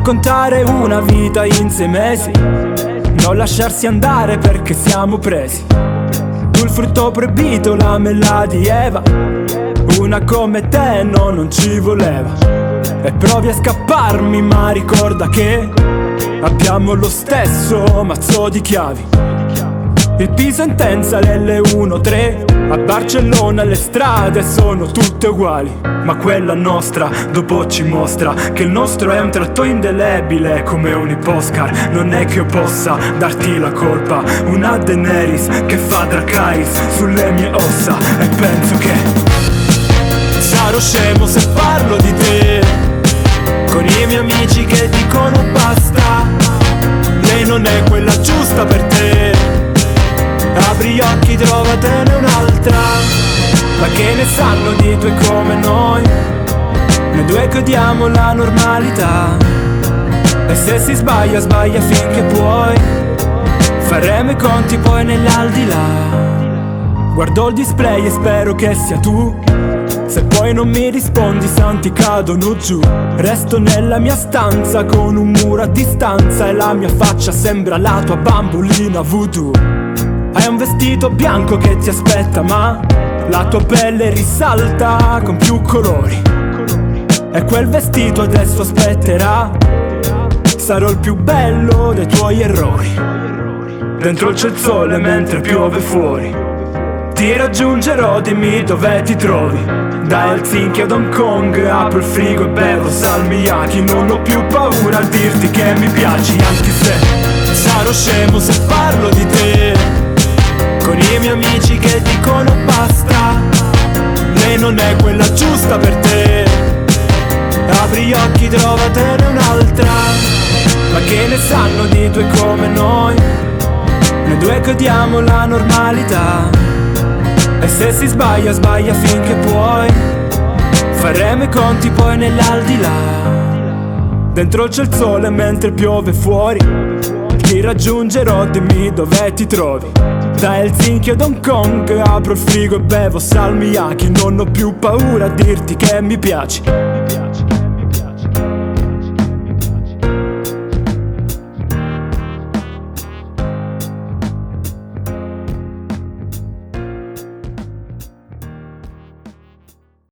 raccontare una vita in 6 mesi, non lasciarsi andare perché siamo presi. Tu il frutto proibito, la mela di Eva, una come te no, non ci voleva. E provi a scapparmi ma ricorda che abbiamo lo stesso mazzo di chiavi. Il Pisa intensa, l'L1-3, a Barcellona le strade sono tutte uguali, ma quella nostra dopo ci mostra che il nostro è un tratto indelebile come un Oscar. Non è che io possa darti la colpa, una Daenerys che fa Dracarys sulle mie ossa. E penso che sarò scemo se parlo di te con i miei amici che dicono basta, lei non è quella giusta per te. Apri gli occhi, trovatene un'altra. Ma che ne sanno di due come noi, noi due che odiamo la normalità. E se si sbaglia, sbaglia finché puoi, faremo i conti poi nell'aldilà. Guardo il display e spero che sia tu. Se poi non mi rispondi, santi cadono giù. Resto nella mia stanza con un muro a distanza e la mia faccia sembra la tua bambolina voodoo. Hai un vestito bianco che ti aspetta, ma la tua pelle risalta con più colori. E quel vestito adesso aspetterà. Sarò il più bello dei tuoi errori. Dentro c'è il sole mentre piove fuori. Ti raggiungerò, dimmi dove ti trovi. Da Helsinki ad Hong Kong apro il frigo e bevo salmiakki. Non ho più paura a dirti che mi piaci, anche se sarò scemo se parlo di te con i miei amici che dicono basta, lei non è quella giusta per te. Apri gli occhi, trovatene un'altra. Ma che ne sanno di due come noi, noi due che odiamo la normalità. E se si sbaglia, sbaglia finché puoi, faremo i conti poi nell'aldilà. Dentro c'è il sole mentre piove fuori. Ti raggiungerò, dimmi dove ti trovi. Da Helsinki ad Hong Kong apro il frigo e bevo salmiakki. Non ho più paura a dirti che mi piaci.